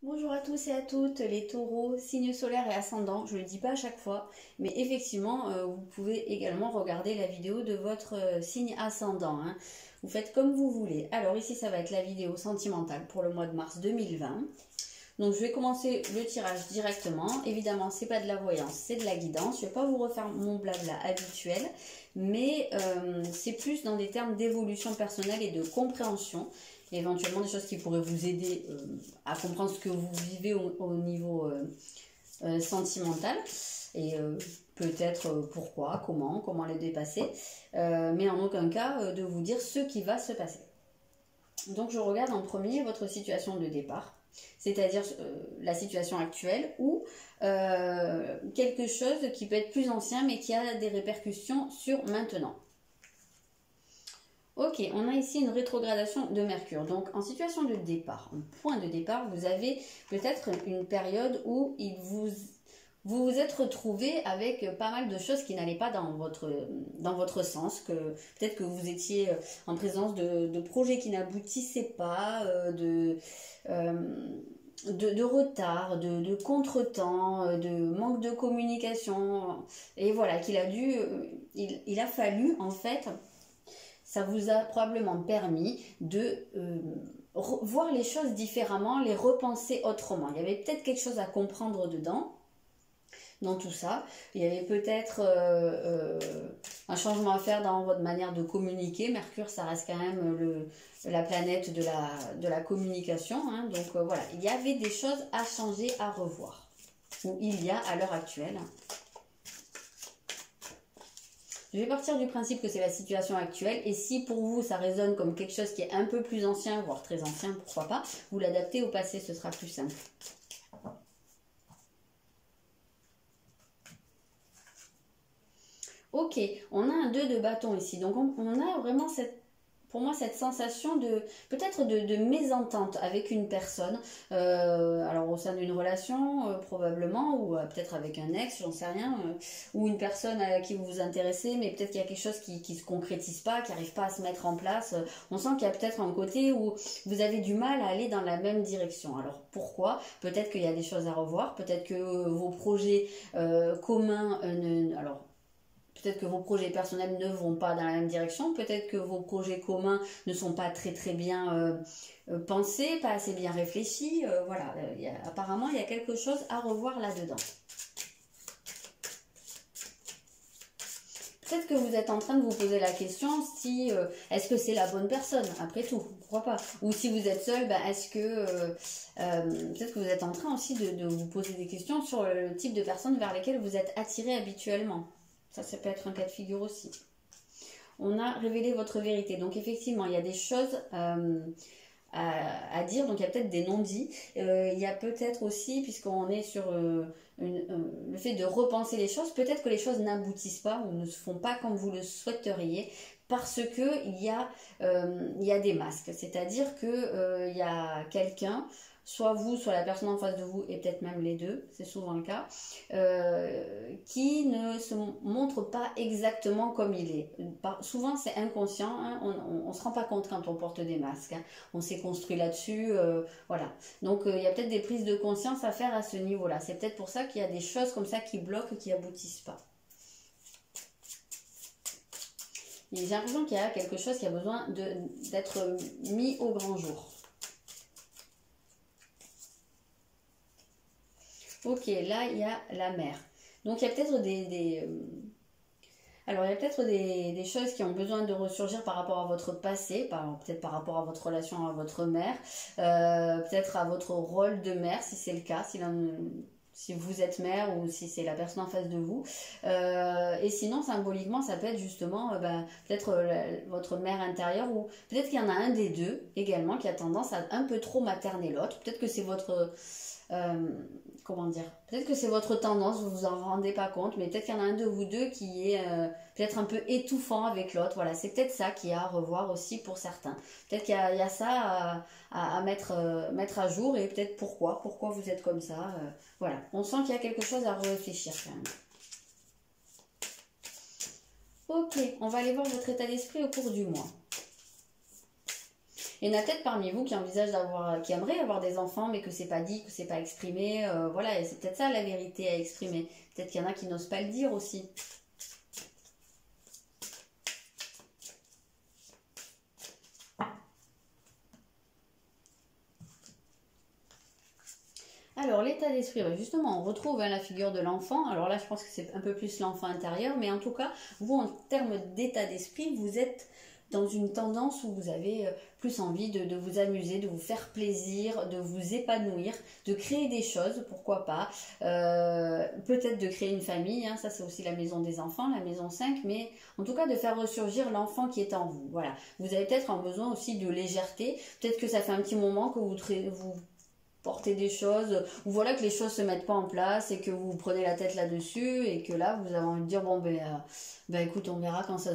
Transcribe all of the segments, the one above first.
Bonjour à tous et à toutes, les taureaux, signes solaires et ascendants, je ne le dis pas à chaque fois, mais effectivement, vous pouvez également regarder la vidéo de votre signe ascendant, hein. Vous faites comme vous voulez. Alors ici, ça va être la vidéo sentimentale pour le mois de mars 2020. Donc je vais commencer le tirage directement. Évidemment, c'est pas de la voyance, c'est de la guidance. Je ne vais pas vous refaire mon blabla habituel, mais c'est plus dans des termes d'évolution personnelle et de compréhension. Et éventuellement des choses qui pourraient vous aider à comprendre ce que vous vivez au niveau sentimental. Et peut-être pourquoi, comment le dépasser. Mais en aucun cas de vous dire ce qui va se passer. Donc je regarde en premier votre situation de départ, c'est-à-dire la situation actuelle ou quelque chose qui peut être plus ancien mais qui a des répercussions sur maintenant. Ok, on a ici une rétrogradation de Mercure. Donc en situation de départ, en point de départ, vous avez peut-être une période où vous vous êtes retrouvé avec pas mal de choses qui n'allaient pas dans votre sens, que peut-être que vous étiez en présence de projets qui n'aboutissaient pas, de retard, de contretemps, de manque de communication. Et voilà, il a fallu en fait, ça vous a probablement permis de voir les choses différemment, les repenser autrement. Il y avait peut-être quelque chose à comprendre dedans dans tout ça. Il y avait peut-être un changement à faire dans votre manière de communiquer. Mercure, ça reste quand même la planète de la communication, hein. Donc voilà, il y avait des choses à changer, à revoir. Ou il y a à l'heure actuelle. Je vais partir du principe que c'est la situation actuelle. Et si pour vous, ça résonne comme quelque chose qui est un peu plus ancien, voire très ancien, pourquoi pas, vous l'adaptez au passé, ce sera plus simple. Ok, on a un 2 de bâton ici, donc on a vraiment pour moi cette sensation de peut-être de mésentente avec une personne, alors au sein d'une relation probablement, ou peut-être avec un ex, j'en sais rien, ou une personne à qui vous vous intéressez, mais peut-être qu'il y a quelque chose qui se concrétise pas, qui n'arrive pas à se mettre en place. On sent qu'il y a peut-être un côté où vous avez du mal à aller dans la même direction. Alors pourquoi? Peut-être qu'il y a des choses à revoir, peut-être que vos projets communs, alors peut-être que vos projets personnels ne vont pas dans la même direction, peut-être que vos projets communs ne sont pas très bien pensés, pas assez bien réfléchis. Voilà, apparemment il y a quelque chose à revoir là-dedans. Peut-être que vous êtes en train de vous poser la question si est-ce que c'est la bonne personne, après tout, pourquoi pas. Ou si vous êtes seul, ben, est-ce que peut-être que vous êtes en train aussi de vous poser des questions sur le type de personnes vers lesquelles vous êtes attiré habituellement. Ça peut être un cas de figure aussi. On a révélé votre vérité. Donc effectivement, il y a des choses à dire. Donc il y a peut-être des non-dits. Il y a peut-être aussi, puisqu'on est sur le fait de repenser les choses, peut-être que les choses n'aboutissent pas ou ne se font pas comme vous le souhaiteriez. Parce que il y a des masques. C'est-à-dire que il y a quelqu'un, soit vous, soit la personne en face de vous, et peut-être même les deux, c'est souvent le cas, qui ne se montre pas exactement comme il est. Souvent c'est inconscient, hein, on ne se rend pas compte quand on porte des masques, hein. On s'est construit là-dessus, voilà. Donc il y a peut-être des prises de conscience à faire à ce niveau-là. C'est peut-être pour ça qu'il y a des choses comme ça qui bloquent, qui aboutissent pas. J'ai l'impression qu'il y a quelque chose qui a besoin d'être mis au grand jour. Ok, là il y a la mer. Donc il y a peut-être alors il y a peut-être des choses qui ont besoin de ressurgir par rapport à votre passé, peut-être par rapport à votre relation à votre mère, peut-être à votre rôle de mère si c'est le cas, si vous êtes mère ou si c'est la personne en face de vous. Et sinon, symboliquement, ça peut être justement peut-être votre mère intérieure ou peut-être qu'il y en a un des deux également qui a tendance à un peu trop materner l'autre. Peut-être que c'est votre... comment dire, peut-être que c'est votre tendance, vous vous en rendez pas compte, mais peut-être qu'il y en a un de vous deux qui est peut-être un peu étouffant avec l'autre. Voilà, c'est peut-être ça qu'il y a à revoir aussi pour certains. Peut-être qu'il y a ça à mettre à jour et peut-être pourquoi vous êtes comme ça. Voilà, on sent qu'il y a quelque chose à réfléchir quand même. Ok, on va aller voir votre état d'esprit au cours du mois. Il y en a peut-être parmi vous qui envisagent d'avoir, qui aimeraient avoir des enfants, mais que c'est pas dit, que c'est pas exprimé. Voilà, et c'est peut-être ça la vérité à exprimer. Peut-être qu'il y en a qui n'osent pas le dire aussi. Alors, l'état d'esprit, justement, on retrouve la figure de l'enfant. Alors là, je pense que c'est un peu plus l'enfant intérieur, mais en tout cas, vous, en termes d'état d'esprit, vous êtes dans une tendance où vous avez plus envie de vous amuser, de vous faire plaisir, de vous épanouir, de créer des choses, pourquoi pas. Peut-être de créer une famille, hein, ça c'est aussi la maison des enfants, la maison 5, mais en tout cas de faire ressurgir l'enfant qui est en vous. Voilà. Vous avez peut-être un besoin aussi de légèreté. Peut-être que ça fait un petit moment que vous porter des choses, ou voilà que les choses se mettent pas en place et que vous vous prenez la tête là-dessus et que là vous avez envie de dire bon ben écoute, on verra quand ça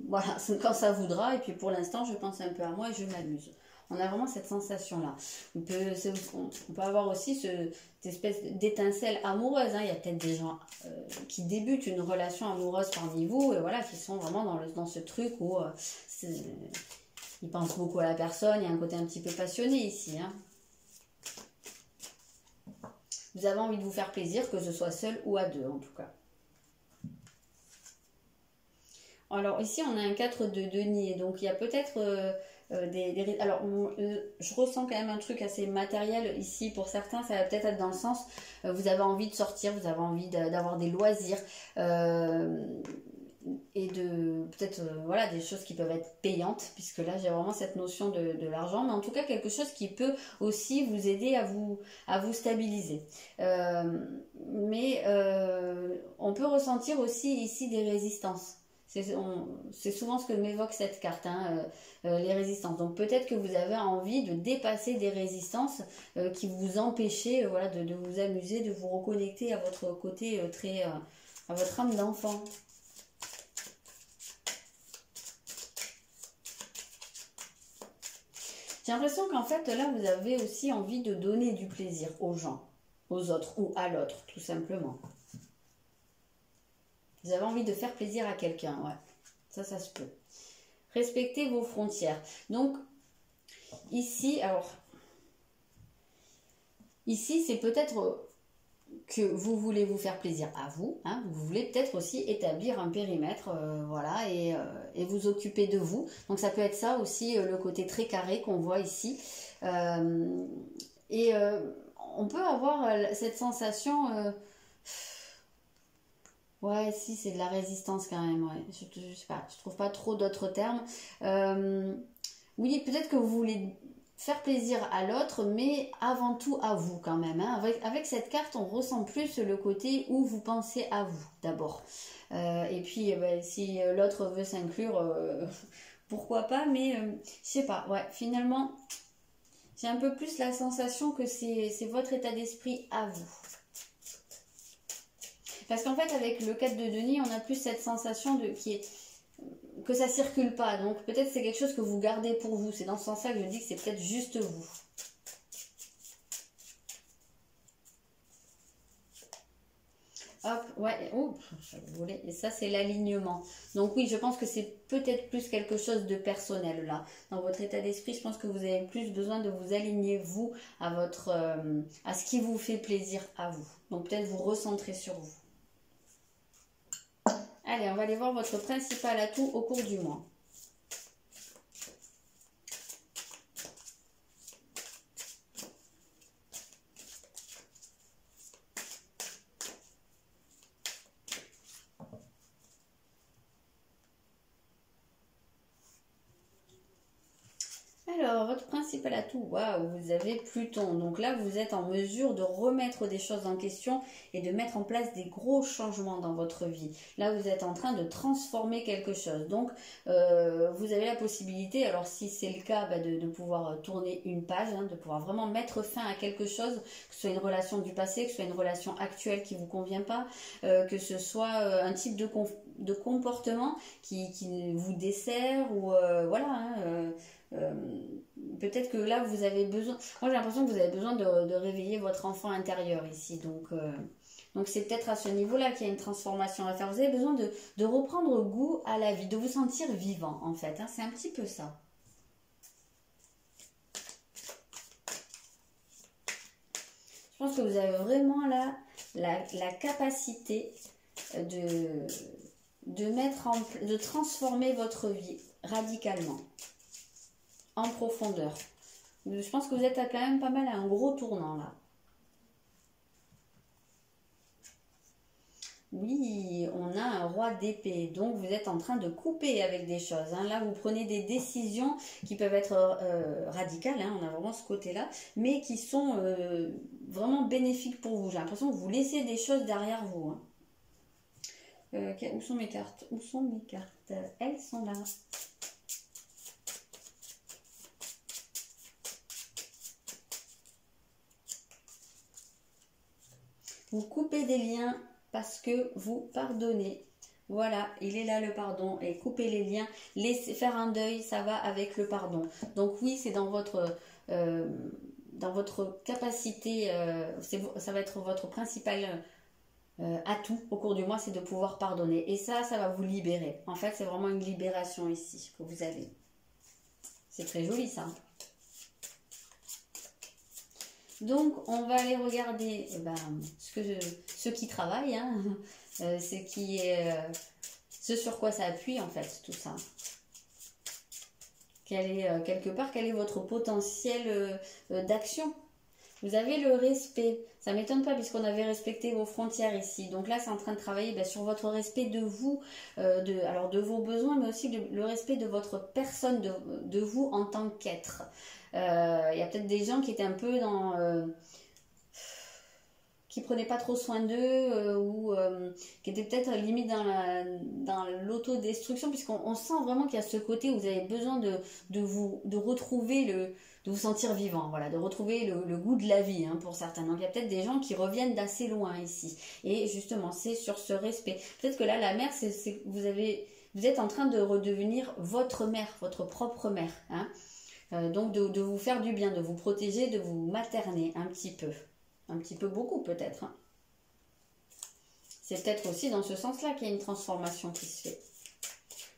voilà, quand ça voudra, et puis pour l'instant je pense un peu à moi et je m'amuse. On a vraiment cette sensation là. On peut avoir aussi cette espèce d'étincelle amoureuse, hein. Il y a peut-être des gens qui débutent une relation amoureuse parmi vous et voilà, qui sont vraiment dans ce truc où ils pensent beaucoup à la personne. Il y a un côté un petit peu passionné ici, hein. Vous avez envie de vous faire plaisir, que ce soit seul ou à deux en tout cas. Alors ici on a un 4 de denier, donc il y a peut-être alors je ressens quand même un truc assez matériel ici pour certains. Ça va peut-être être dans le sens, vous avez envie de sortir, vous avez envie d'avoir des loisirs, et de peut-être voilà, des choses qui peuvent être payantes, puisque là j'ai vraiment cette notion de l'argent, mais en tout cas quelque chose qui peut aussi vous aider à vous stabiliser. Mais on peut ressentir aussi ici des résistances. C'est souvent ce que m'évoque cette carte, hein, les résistances. Donc peut-être que vous avez envie de dépasser des résistances qui vous empêchaient voilà, de vous amuser, de vous reconnecter à votre côté à votre âme d'enfant. J'ai l'impression qu'en fait, là, vous avez aussi envie de donner du plaisir aux gens, aux autres ou à l'autre, tout simplement. Vous avez envie de faire plaisir à quelqu'un, ouais. Ça se peut. Respectez vos frontières. Donc, ici, ici, c'est peut-être que vous voulez vous faire plaisir à vous, hein, vous voulez peut-être aussi établir un périmètre, voilà, et vous occuper de vous. Donc ça peut être ça aussi, le côté très carré qu'on voit ici. On peut avoir cette sensation, ouais, si c'est de la résistance quand même, ouais. Je sais pas, je trouve pas trop d'autres termes. Oui, peut-être que vous voulez faire plaisir à l'autre, mais avant tout à vous quand même, hein. Avec cette carte, on ressent plus le côté où vous pensez à vous d'abord. Et puis, si l'autre veut s'inclure, pourquoi pas, mais je sais pas, ouais, finalement, j'ai un peu plus la sensation que c'est votre état d'esprit à vous. Parce qu'en fait, avec le 4 de denier, on a plus cette sensation que ça circule pas. Donc peut-être c'est quelque chose que vous gardez pour vous. C'est dans ce sens-là que je dis que c'est peut-être juste vous. Hop, ouais, oh, et ça c'est l'alignement. Donc oui, je pense que c'est peut-être plus quelque chose de personnel là. Dans votre état d'esprit, je pense que vous avez plus besoin de vous aligner vous à ce qui vous fait plaisir à vous. Donc peut-être vous recentrer sur vous. Allez, on va aller voir votre principal atout au cours du mois. Alors, votre principal atout, waouh, vous avez Pluton. Donc là, vous êtes en mesure de remettre des choses en question et de mettre en place des gros changements dans votre vie. Là, vous êtes en train de transformer quelque chose. Donc, vous avez la possibilité, alors si c'est le cas, de pouvoir tourner une page, hein, de pouvoir vraiment mettre fin à quelque chose, que ce soit une relation du passé, que ce soit une relation actuelle qui ne vous convient pas, que ce soit un type de comportement qui vous dessert, ou voilà, hein, peut-être que là vous avez besoin, moi j'ai l'impression que vous avez besoin de réveiller votre enfant intérieur ici, donc c'est peut-être à ce niveau là qu'il y a une transformation à faire. Vous avez besoin de reprendre goût à la vie, de vous sentir vivant en fait, hein, c'est un petit peu ça. pense que vous avez vraiment là la capacité de transformer votre vie radicalement, en profondeur. Je pense que vous êtes quand même pas mal à un gros tournant là. Oui, on a un roi d'épée, donc vous êtes en train de couper avec des choses. Hein. Là, vous prenez des décisions qui peuvent être radicales, hein, on a vraiment ce côté-là, mais qui sont vraiment bénéfiques pour vous. J'ai l'impression que vous laissez des choses derrière vous. Hein. Où sont mes cartes? Où sont mes cartes? Elles sont là. Vous coupez des liens parce que vous pardonnez. Voilà, il est là le pardon. Et couper les liens, faire un deuil, ça va avec le pardon. Donc oui, c'est dans votre capacité, ça va être votre principal atout au cours du mois, c'est de pouvoir pardonner. Et ça va vous libérer. En fait, c'est vraiment une libération ici que vous avez. C'est très joli ça. Donc, on va aller regarder ce qui travaille, hein, ce sur quoi ça appuie en fait, tout ça. Quelque part, quel est votre potentiel d'action? Vous avez le respect. Ça ne m'étonne pas puisqu'on avait respecté vos frontières ici. Donc là, c'est en train de travailler sur votre respect de vous, alors de vos besoins, mais aussi le respect de votre personne, de vous en tant qu'être. Il y a peut-être des gens qui étaient un peu qui prenaient pas trop soin d'eux ou qui étaient peut-être limite dans l'autodestruction, puisqu'on sent vraiment qu'il y a ce côté où vous avez besoin de retrouver de vous sentir vivant, voilà, de retrouver le goût de la vie, hein, pour certains. Donc il y a peut-être des gens qui reviennent d'assez loin ici. Et justement, c'est sur ce respect. Peut-être que là, la mère, vous êtes en train de redevenir votre mère, votre propre mère, hein. Donc de vous faire du bien, de vous protéger, de vous materner un petit peu beaucoup peut-être. Hein. C'est peut-être aussi dans ce sens-là qu'il y a une transformation qui se fait.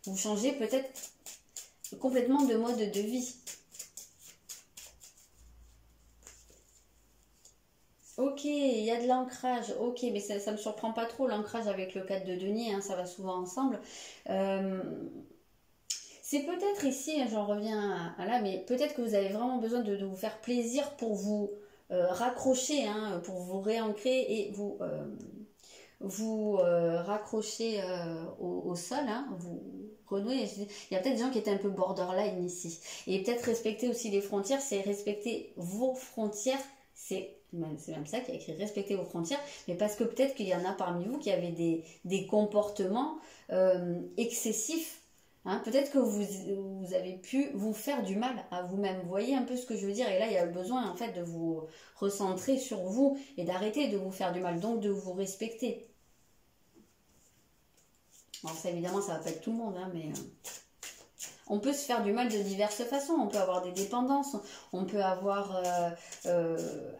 Vous changez peut-être complètement de mode de vie. Ok, il y a de l'ancrage, ok, mais ça ne me surprend pas trop l'ancrage avec le 4 de denier, hein, ça va souvent ensemble. C'est peut-être ici, j'en reviens à là, mais peut-être que vous avez vraiment besoin de vous faire plaisir pour vous raccrocher, hein, pour vous réancrer et vous raccrocher au sol, hein, vous renouer. Il y a peut-être des gens qui étaient un peu borderline ici. Et peut-être respecter aussi les frontières, c'est respecter vos frontières, c'est même ça qui a écrit respecter vos frontières, mais parce que peut-être qu'il y en a parmi vous qui avaient des comportements excessifs. Hein, peut-être que vous avez pu vous faire du mal à vous-même. Vous voyez un peu ce que je veux dire? Et là, il y a besoin en fait de vous recentrer sur vous et d'arrêter de vous faire du mal, donc de vous respecter. Alors ça, évidemment, ça va pas être tout le monde, hein, mais on peut se faire du mal de diverses façons. On peut avoir des dépendances, on peut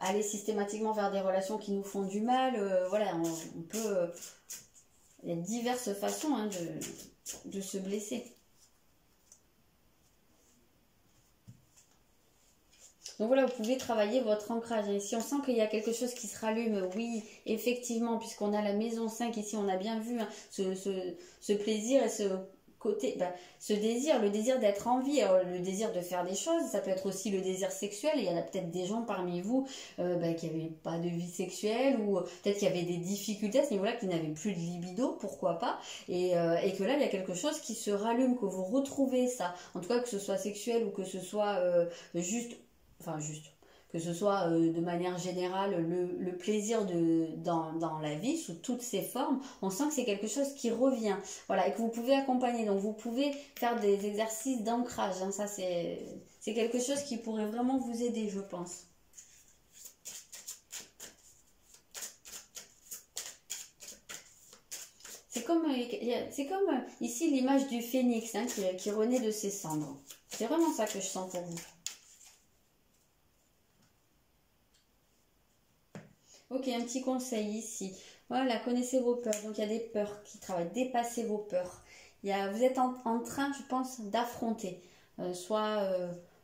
aller systématiquement vers des relations qui nous font du mal. Voilà, on peut... il y a diverses façons, hein, de se blesser. Donc voilà, vous pouvez travailler votre ancrage. Et si on sent qu'il y a quelque chose qui se rallume, oui, effectivement, puisqu'on a la maison 5 ici, on a bien vu, hein, ce plaisir et ce côté, ce désir, le désir d'être en vie, alors, le désir de faire des choses, ça peut être aussi le désir sexuel. Il y en a peut-être des gens parmi vous qui n'avaient pas de vie sexuelle ou peut-être qu'il y avait des difficultés à ce niveau-là, qui n'avaient plus de libido, pourquoi pas, et que là, il y a quelque chose qui se rallume, que vous retrouvez ça, en tout cas que ce soit sexuel ou que ce soit que ce soit de manière générale le plaisir dans la vie sous toutes ses formes, on sent que c'est quelque chose qui revient, voilà, et que vous pouvez accompagner. Donc vous pouvez faire des exercices d'ancrage, hein, ça c'est quelque chose qui pourrait vraiment vous aider, je pense. C'est comme ici l'image du phénix, hein, qui renaît de ses cendres. C'est vraiment ça que je sens pour vous. Ok, un petit conseil ici. Voilà, connaissez vos peurs. Donc, il y a des peurs qui travaillent. Dépassez vos peurs. Vous êtes en train, je pense, d'affronter.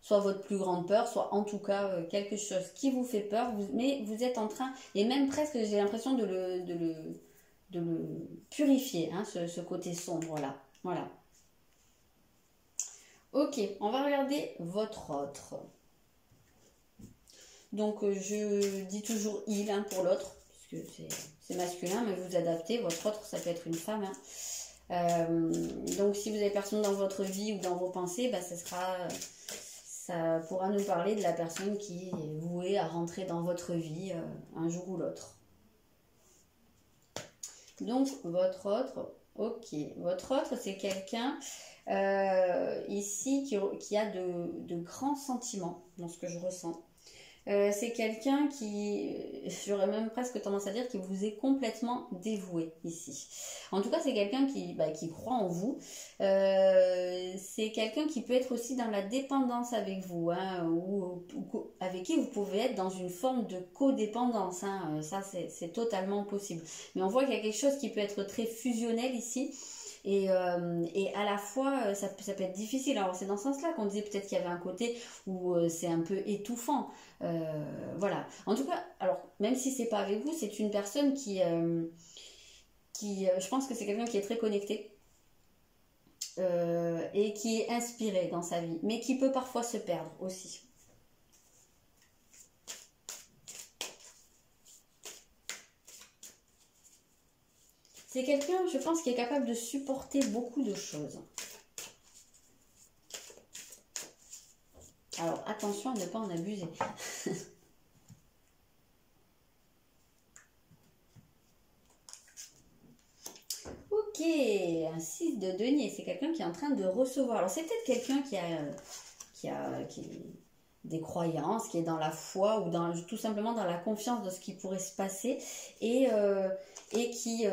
soit votre plus grande peur, soit en tout cas quelque chose qui vous fait peur, mais vous êtes en train, et même presque j'ai l'impression de le purifier, hein, ce côté sombre là. Voilà. Ok, on va regarder votre autre. Donc je dis toujours il, hein, pour l'autre, puisque c'est masculin, mais vous adaptez. Votre autre, ça peut être une femme. Hein. Donc si vous avez personne dans votre vie ou dans vos pensées, bah, ça pourra nous parler de la personne qui est vouée à rentrer dans votre vie un jour ou l'autre. Donc votre autre, ok, votre autre c'est quelqu'un ici qui a de grands sentiments dans ce que je ressens. C'est quelqu'un qui, j'aurais même presque tendance à dire, qui vous est complètement dévoué ici. En tout cas, c'est quelqu'un qui croit en vous. C'est quelqu'un qui peut être aussi dans la dépendance avec vous, hein, ou avec qui vous pouvez être dans une forme de codépendance. Hein. Ça, c'est totalement possible. Mais on voit qu'il y a quelque chose qui peut être très fusionnel ici. Et à la fois, ça peut être difficile. Alors, c'est dans ce sens-là qu'on disait peut-être qu'il y avait un côté où c'est un peu étouffant. Voilà. En tout cas, alors, même si c'est pas avec vous, c'est une personne je pense que c'est quelqu'un qui est très connecté et qui est inspiré dans sa vie, mais qui peut parfois se perdre aussi. C'est quelqu'un, je pense, qui est capable de supporter beaucoup de choses. Alors, attention à ne pas en abuser. Ok, un 6 de denier, c'est quelqu'un qui est en train de recevoir. Alors, c'est peut-être quelqu'un qui des croyances, qui est dans la foi ou tout simplement dans la confiance de ce qui pourrait se passer et qui,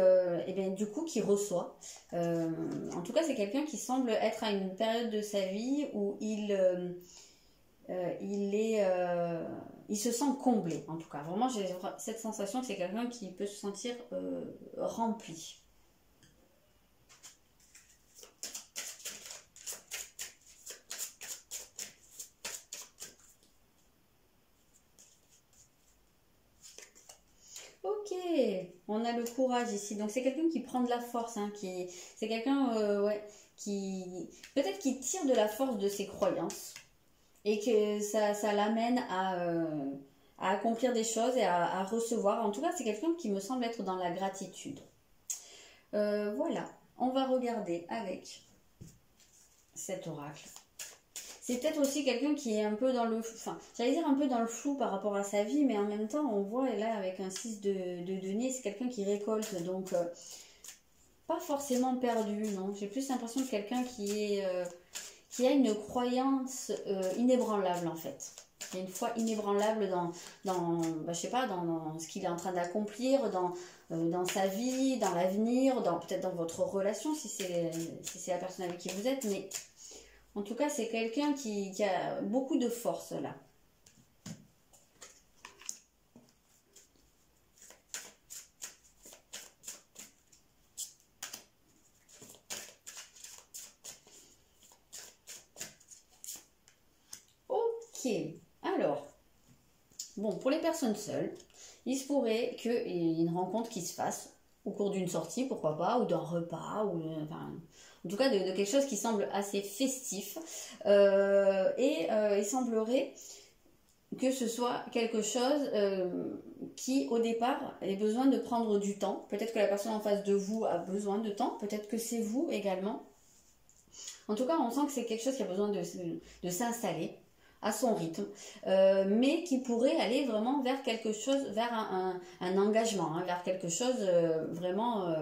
du coup, qui reçoit. En tout cas, c'est quelqu'un qui semble être à une période de sa vie où il se sent comblé. En tout cas, vraiment, j'ai cette sensation que c'est quelqu'un qui peut se sentir rempli. Ok, on a le courage ici. Donc c'est quelqu'un qui prend de la force, hein, c'est quelqu'un qui peut-être qui tire de la force de ses croyances et que ça l'amène à accomplir des choses et à recevoir. En tout cas, c'est quelqu'un qui me semble être dans la gratitude. Voilà, on va regarder avec cet oracle. C'est peut-être aussi quelqu'un qui est un peu dans le... Enfin, j'allais dire un peu dans le flou par rapport à sa vie, mais en même temps, on voit, et là, avec un 6 de denier, c'est quelqu'un qui récolte, donc pas forcément perdu, non. J'ai plus l'impression de quelqu'un qui a une croyance inébranlable, en fait. Il y a une foi inébranlable je sais pas, dans ce qu'il est en train d'accomplir, dans sa vie, dans l'avenir, peut-être dans votre relation, si c'est la personne avec qui vous êtes, mais... En tout cas, c'est quelqu'un qui a beaucoup de force là. Ok, alors, bon, pour les personnes seules, il se pourrait qu'il y ait une rencontre qui se fasse au cours d'une sortie, pourquoi pas, ou d'un repas, ou en tout cas de quelque chose qui semble assez festif. Il semblerait que ce soit quelque chose qui, au départ, ait besoin de prendre du temps. Peut-être que la personne en face de vous a besoin de temps, peut-être que c'est vous également. En tout cas, on sent que c'est quelque chose qui a besoin de s'installer à son rythme, mais qui pourrait aller vraiment vers quelque chose, vers un engagement, hein, vers quelque chose vraiment...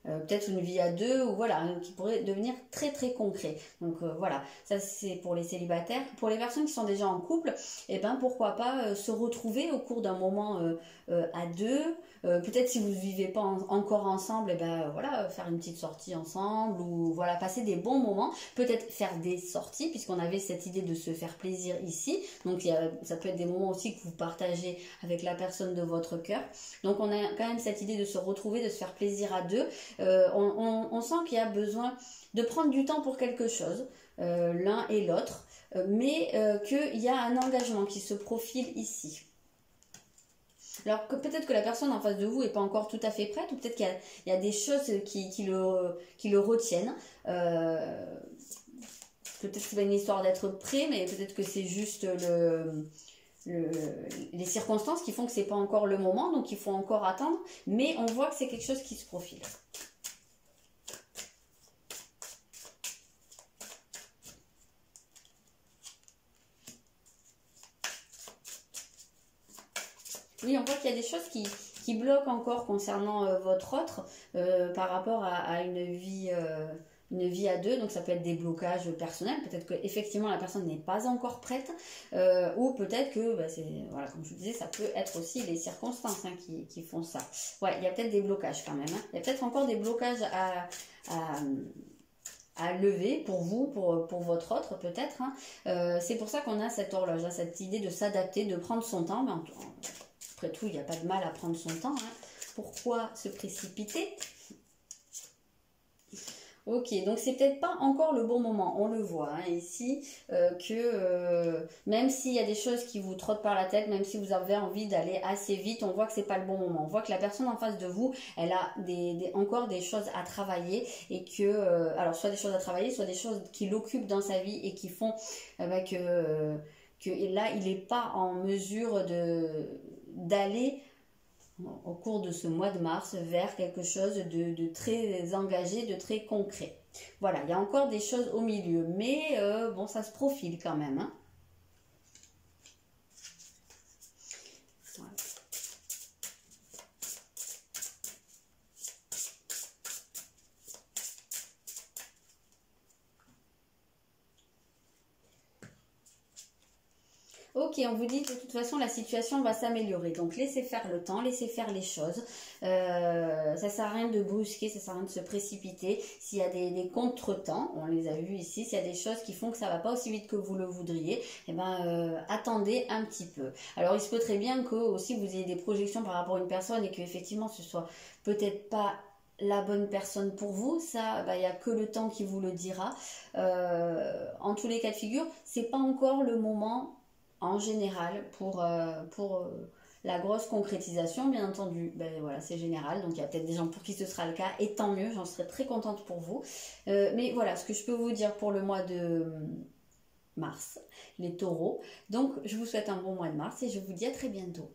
peut-être une vie à deux, ou voilà, qui pourrait devenir très très concret. Donc voilà, ça c'est pour les célibataires. Pour les personnes qui sont déjà en couple, et ben pourquoi pas se retrouver au cours d'un moment à deux. Peut-être si vous ne vivez pas encore ensemble, et ben voilà, faire une petite sortie ensemble, ou voilà, passer des bons moments. Peut-être faire des sorties, puisqu'on avait cette idée de se faire plaisir ici. Donc ça peut être des moments aussi que vous partagez avec la personne de votre cœur. Donc on a quand même cette idée de se retrouver, de se faire plaisir à deux. On sent qu'il y a besoin de prendre du temps pour quelque chose, l'un et l'autre. mais qu'il y a un engagement qui se profile ici. Alors que peut-être que la personne en face de vous n'est pas encore tout à fait prête, ou peut-être qu'il y a des choses qui le retiennent. Peut-être que c'est pas une histoire d'être prêt, mais peut-être que c'est juste les circonstances qui font que c'est pas encore le moment, donc il faut encore attendre. Mais on voit que c'est quelque chose qui se profile. Oui, on voit qu'il y a des choses qui bloquent encore concernant votre autre par rapport à une vie à deux. Donc ça peut être des blocages personnels, peut-être qu'effectivement la personne n'est pas encore prête, ou peut-être que, voilà, comme je vous disais, ça peut être aussi les circonstances qui font ça. Ouais, il y a peut-être des blocages quand même. Il y a peut-être encore des blocages à lever pour vous, pour votre autre peut-être. C'est pour ça qu'on a cette horloge, cette idée de s'adapter, de prendre son temps. Mais après tout, il n'y a pas de mal à prendre son temps. Pourquoi se précipiter? Ok, donc c'est peut-être pas encore le bon moment, on le voit ici, même s'il y a des choses qui vous trottent par la tête, même si vous avez envie d'aller assez vite, on voit que c'est pas le bon moment. On voit que la personne en face de vous, elle a encore des choses à travailler, et que, alors soit des choses à travailler, soit des choses qui l'occupent dans sa vie et qui font que là, il n'est pas en mesure d'aller au cours de ce mois de mars vers quelque chose de très engagé, de très concret. Voilà, il y a encore des choses au milieu, mais bon, ça se profile quand même. Voilà. Ok, on vous dit de toute façon la situation va s'améliorer. Donc laissez faire le temps, laissez faire les choses. Ça sert à rien de brusquer, ça sert à rien de se précipiter. S'il y a des contretemps, on les a vus ici, s'il y a des choses qui font que ça va pas aussi vite que vous le voudriez, attendez un petit peu. Alors il se peut très bien que aussi vous ayez des projections par rapport à une personne et qu'effectivement ce soit peut-être pas la bonne personne pour vous, ça, il n'y a que le temps qui vous le dira. En tous les cas de figure, c'est pas encore le moment en général pour la grosse concrétisation, bien entendu. Voilà, c'est général, donc il y a peut-être des gens pour qui ce sera le cas, et tant mieux, j'en serais très contente pour vous. Mais voilà, ce que je peux vous dire pour le mois de mars, les taureaux. Donc je vous souhaite un bon mois de mars et je vous dis à très bientôt.